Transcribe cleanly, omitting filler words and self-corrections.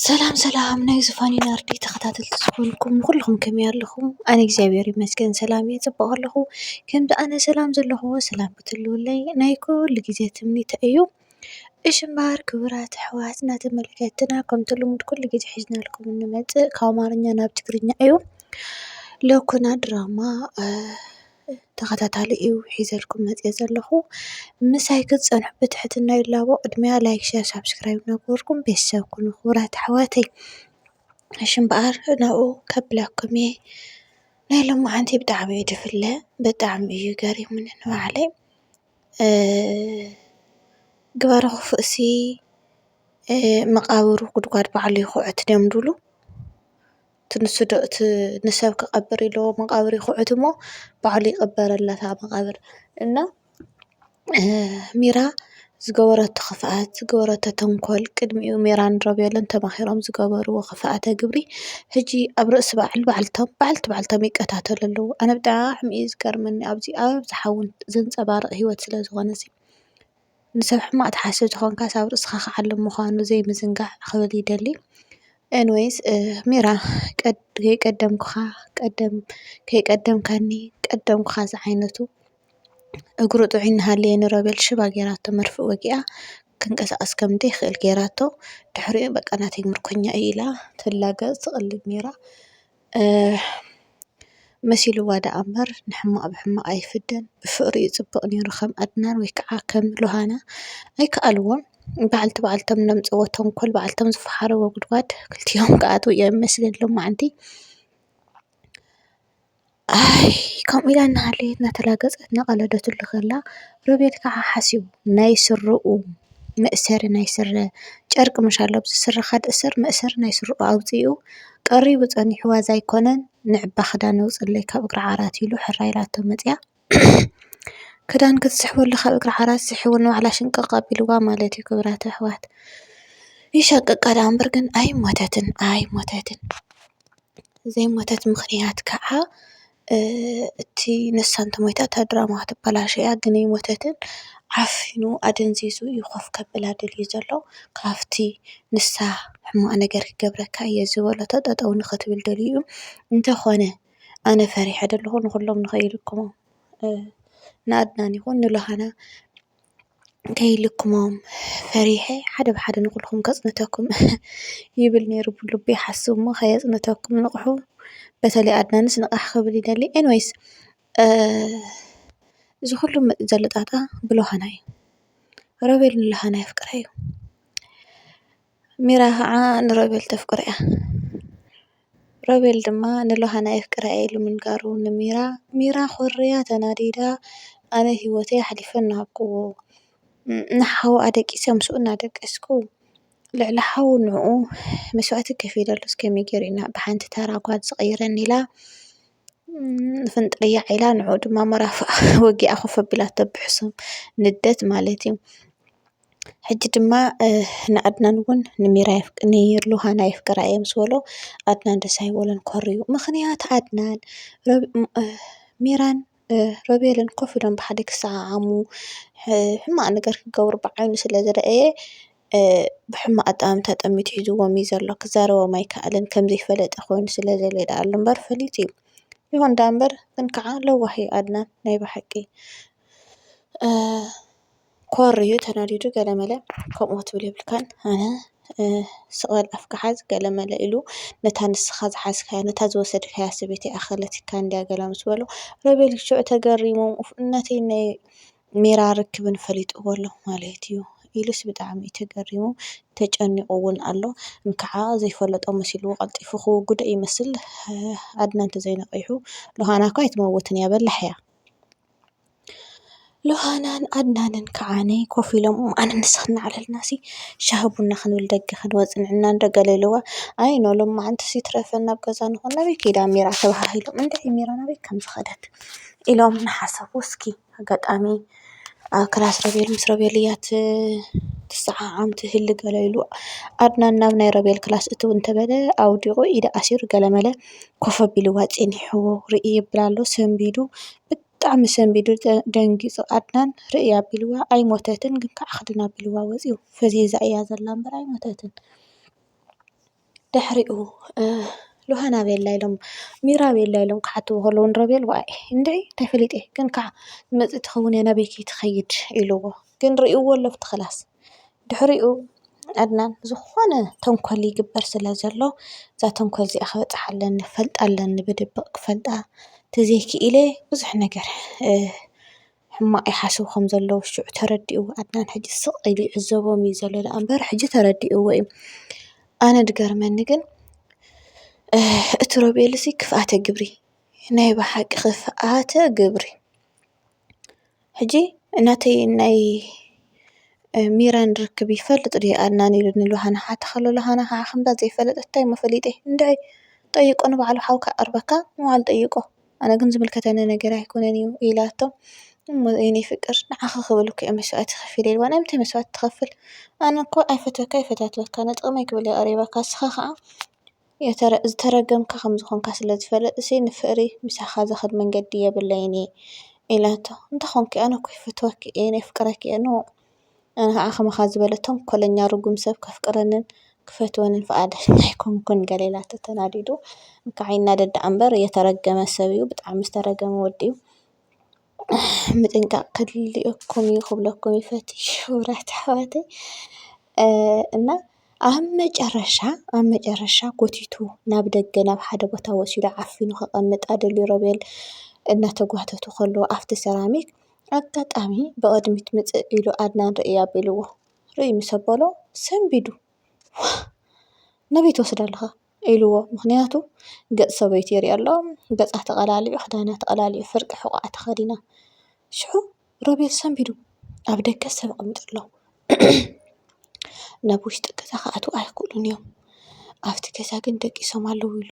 ሰላም ሰላም ናይ ዝፋን ናርዲ ተኸታተልቲ ዝኾንኩም ኩልኩም ከመይ ኣለኹም? ኣነ እግዚአብሔር ይመስገን ሰላም እየ ፅቡቅ ኣለኹ። ከምዚ ኣነ ሰላም ዘለኹ ሰላም ክትህልወለይ ናይ ኩሉ ግዜ ትምኒተይ እዩ። እሺ እምበር ክቡራት ኣሕዋት እናተመልከትና ከምቲ ልሙድ ኩሉ ግዜ ሒዝናልኩም እንመፅእ ካብ ኣማርኛ ናብ ትግርኛ እዩ። ሎኮና ድራማ ተኸታታሊ እዩ ሒዘልኩም መፅየ ዘለኹ። ምሳይ ክትፀንሑ ብትሕትና ይላቦ ቅድሚያ ላይክ ሸር ሳብስክራይብ ነግበርኩም ቤተሰብ ኩኑ ክቡራት ኣሕዋተይ። እሺ እምበኣር ናብኡ ከብለኩም እየ። ናይ ሎማዓንቲ ብጣዕሚ እዩ ድፍለ ብጣዕሚ እዩ ገሪሙኒ ንባዕለይ ግባረ ክፉእሲ መቃብሩ ጉድጓድ ባዕሉ ይኹዕት ድዮም ድብሉ እቲ ንሰብ ክቐብር ኢልዎ መቃብር ይኹዕት እሞ ባዕሉ ይቕበረላ እታ መቃብር እና ሚራ ዝገበረቶ ክፍኣት ዝገበረቶ ተንኮል ቅድሚኡ ሚራን ሮቤልን ተማሂሮም ዝገበርዎ ክፍኣተ ግብሪ ሕጂ ኣብ ርእሲ ባዕልቶም ይቀታተሉ ኣለዉ። ኣነ ብጣዕሚ እዩ ዝገርመኒ ኣብዚ ኣብዝሓ እውን ዘንፀባርቕ ሂወት ስለ ዝኾነ ንሰብ ሕማቅ ትሓስብ ተኾንካ ኣብ ርእስኻ ክዓልም ምዃኑ ዘይምዝንጋዕ ክብል ይደሊ። ኤንዌይስ ሚራ ከይቀደምካኒ ቀደምኩኻ ዝዓይነቱ እግሩ ጥዑይ እናሃለየ ንሮቤል ሽባ ጌራቶ መርፍእ ወጊኣ ክንቀሳቀስ ከም ዘይክእል ጌራቶ ድሕሪኡ በቃ ናተይ ምርኮኛ እዩ ኢላ ትላገፅ ትቕልድ ሚራ መሲልዋ ደኣ እምበር ንሕማቅ ብሕማቅ ኣይፍደን። ብፍቅሪ እዩ ፅቡቅ ነይሩ ከም ኣድናን ወይ ከዓ ከም ሉሃና ኣይከኣልዎን። ባዕልቶም ነምፅዎ ተንኮል ባዕልቶም ዝፈሓርዎ ጉድጓድ ክልቲኦም ክኣትዉ እዮም ይመስለኒ ሎማዓንቲ። ኣይ ከምኡ ኢላ እናሃለየት እናተላገፀት እናቀለደትሉ ከላ ሮቤል ከዓ ሓሲቡ ናይ ስርኡ መእሰሪ ናይ ስረ ጨርቂ ምሻሎ ብዝስረኻ ድእሰር መእሰሪ ናይ ስርኡ ኣውፂኡ ቀሪቡ ፀኒሑ ዋዛ ኣይኮነን ንዕባ ክዳን ነውፅለይ ካብ እግሪ ዓራት ኢሉ ሕራ ኢላቶ መፅያ ክዳን ክትስሕበሉ ካብ እግሪ ዓራት ስሒቡ ንባዕላ ሽንቅቕ ኣቢልዋ ማለት እዩ። ክቡራት ኣሕዋት ይሸቅቅ ደኣ እምበር ግን ኣይሞተትን ዘይሞተት ምክንያት ከዓ እቲ ንሳ እንተሞይታ እታ ድራማ ክትበላሾ እያ ግን ኣይሞተትን። ዓፊኑ ኣደንዚዙ እዩ ኮፍ ከብላ ደልዩ ዘሎ ካብቲ ንሳ ሕማቅ ነገር ክገብረካ እየ ዝበሎ ጠጠው ንክትብል ደልዩ እዩ። እንተኾነ ኣነ ፈሪሐ ደለኹ ንኩሎም ንከይልክሞም ንኣድናን ይኹን ንሉሃና ከይልክሞም ፈሪሐ ሓደ ብሓደ ንኩልኩም ከፅንተኩም ይብል ነይሩ ብልቢ ይሓስብ እሞ ከየፅንተኩም ንቑሑ በተለይ ኣድናንስ ንቓሕ ክብል ይደሊ። ኤንዌይስ እዚ ኩሉ መፅእ ዘሎ ጣጣ ብሉሃና እዩ። ሮቤል ንሉሃና የፍቅራ እዩ። ሚራ ከዓ ንሮቤል ተፍቅሮ እያ። ሮቤል ድማ ንሉሃና የፍቅራ እየ ኢሉ ምንጋሩ ሚራ ኮርያ ተናዲዳ ኣነ ሂወተይ ሓሊፈ እናሃብክዎ ንሓው ኣደቂሰ ምስኡ እናደቀስኩ ልዕሊ ሓው ንዑ መስዋእቲ ከፊለ ኣሎ እስከመይ ገይሩ ኢና ብሓንቲ ተራ ጓል ዝቅይረኒ ኢላ ፍንጥርያ ኢላ ንዑ ድማ መራፍእ ወጊኣ ኮፍ ኣቢላቶ ብሕሱም ንደት ማለት እዩ። ሕጂ ድማ ንኣድናን እውን ንሉሃና የፍቅራ እየ ምስ በሎ ኣድናን ደስ ኣይበሎን ኮርዩ። ምክንያት ኣድናን ሚራን ሮቤልን ኮፍ ኢሎም ብሓደ ክሰዓዓሙ ሕማቅ ነገር ክገብሩ ብዓይኑ ስለ ዝረአየ ብሕማቅ ኣጠማምታ ጠሚቱ ሒዝዎም እዩ ዘሎ። ክዛረቦም ኣይከኣልን ከም ዘይፈለጠ ኮይኑ ስለ ዘሎ እዩ ዳኣ እምበር ፈሊጡ እዩ ይኹን ዳኣ እምበር ግን ከዓ ለዋህ እዩ ኣድናን ናይ ብሓቂ ኮርዩ ተናዲዱ ገለመለ ከምኡ ክትብል የብልካን ኣነ ስቕበል ኣፍካ ሓዝ ገለመለ ኢሉ ነታ ንስኻ ዝሓዝካያ ነታ ዝወሰድካያ ሰበይቲ ኣኸለቲካ እንድያ ገለ ምስ በሎ ሮቤል ሽዑ ተገሪሞም ነተይ ናይ ሚራ ርክብን ፈሊጥዎ ኣሎ ማለት እዩ ኢሉስ ብጣዕሚ እዩ ተገሪሙ ተጨኒቑ እውን ኣሎ። እንከዓ ዘይፈለጦ መሲልዎ ቀልጢፉ ክውግዶ ይመስል ኣድናን እንተዘይነቂሑ ሉሃና እኳ ኣይትመውትን እያ በላሕ እያ። ሉሃናን ኣድናንን ከዓኒ ኮፍ ኢሎም ኣነ ንስክና ዓለልናሲ ሻሂ ቡና ክንብል ደገ ክንወፅእ ንዕና ገለ ኢልዋ ኣይ ኖ ሎማዓንቲ ትረፈና ኣብ ገዛ ንኾን ናበይ ከይዳ ሚራ ተባሂሎም እንድዒ ሚራ ናበይ ከም ዝኸደት ኢሎም እናሓሰቡ እስኪ ኣጋጣሚ ኣብ ክላስ ሮቤል ምስ ሮቤል እያ ትሰዓዓም ትህሊ ገለ ኢሉ ኣድናን ናብ ናይ ሮቤል ክላስ እትው እንተበለ ኣውዲቑ ኢዱ ኣሲሩ ገለመለ ኮፍ ኣቢልዋ ፀኒሕዎ ርኢ ይብል ኣሎ ሰንቢዱ ብጣዕሚ ሰንቢዱ ደንጊፁ ኣድናን ርኢ ኣቢልዋ ኣይሞተትን ግን ከዓ ክድና ኣቢልዋ ወፂኡ ፈዚዛ እያ ዘላ እምበር ኣይሞተትን። ድሕሪኡ ሉሃና ቤላ ኢሎም ሚራ ቤላ ኢሎም ክሓትዎ ከለዉ ንሮቤል ዋይ እንድዒ እንታይ ፈሊጠ ግን ከዓ መፅእ ትኸውን እያ ናበይ ከይትኸይድ ኢልዎ ግን ርእይዎ ኣሎ ኣብቲ ክላስ ድሕሪኡ ኣድናን ዝኾነ ተንኮል ይግበር ስለ ዘሎ እዛ ተንኮል እዚኣ ክበፅሓ ኣለኒ ክፈልጣ ኣለኒ ብድቡቕ ክፈልጣ ተዘይክኢለ ብዙሕ ነገር ሕማቕ ይሓስቡ ከም ዘለዉ ሽዑ ተረዲኡ ኣድናን ሕጂ ስቕ ኢሉ ይዕዘቦም እዩ ዘሎ ደኣ እምበር ሕጂ ተረዲእዎ እዩ ኣነ ድገርመኒ ግን እቲ ሮቤል እዚ ክፍኣተ ግብሪ ናይ ብሓቂ ክፍኣተ ግብሪ ሕጂ እናተይ ናይ ሚራ ንርክብ ይፈልጥ ድዩ ኣድናን ኢሉ ንሉሃና ሓቲ ከሎ ሉሃና ከዓ ከምዛ ዘይፈለጠት እንታይ እሞ ፈሊጠ እንድዒ ጠይቆ ንባዕሉ ሓውካ ቀርበካ ንባዕሉ ጠይቆ ኣነ ግን ዝምልከተኒ ነገር ኣይኮነን እዩ ኢላቶ እሞ የኔ ፍቅር ንዓኸ ክብል እኮ እየ መስዋእቲ ከፊል ኢልዋ ናይ ምንታይ መስዋእቲ ትኸፍል ኣነ እኮ ኣይፈተውካ ኣይፈታትወካ ነጥቕመይ ክብል እየ ቀሪበካ ንስኻ ከዓ ዝተረገምካ ከም ዝኾንካ ስለ ዝፈለጥ ንፍቕሪ ምሳኻ ዝኸድ መንገዲ የብለይን ኢላቶ እንተኾንኩ ኣነ እኮ ይፈትወኪ እየ ነይፍቅረኪ እየ ኖ ኣነ ከዓ ከምኻ ዝበለ ተንኮለኛ ርጉም ሰብ ከፍቅረንን ክፈትወንን ፈቓደኛ ኣይኮንኩን ገለ ኢላቶ ተናዲዱ እንካዕ ይናደድ እምበር የተረገመ ሰብ እዩ ብጣዕሚ ዝተረገመ ወዲ እዩ ምጥንቃቕ ከድልየኩም እዩ ክብለኩም ይፈትይ ውራት ኣሕዋተይ እና ኣብ መጨረሻ ጎቲቱ ናብ ደገ ናብ ሓደ ቦታ ወሲዱ ዓፊኑ ከቐምጥ ኣደልዩ ሮቤል እናተጓተቱ ከለዉ ኣፍቲ ሰራሚክ ኣጋጣሚ ብቕድሚት ምፅእ ኢሉ ኣድናን ርኢ ኣቢልዎ ርኢ ምስ ኣበሎ ሰንቢዱ ነበይ ትወስዳ ኣለኻ ኢልዎ ምክንያቱ ገፅ ሰበይቲ ይርኢ ኣሎ ገፃ ተቐላሊዑ ክዳና ተቐላሊዑ ፍርቂ ሕቑዓ ተኸዲና ሽዑ ሮቤል ሰንቢዱ ኣብ ደገ ሰብ ይቕምጥ ኣሎ ናብ ውሽጢ ገዛ ክኣትዉ ኣይክእሉን እዮም ኣብቲ ገዛ ግን ደቂሶም ኣለዉ ኢሉ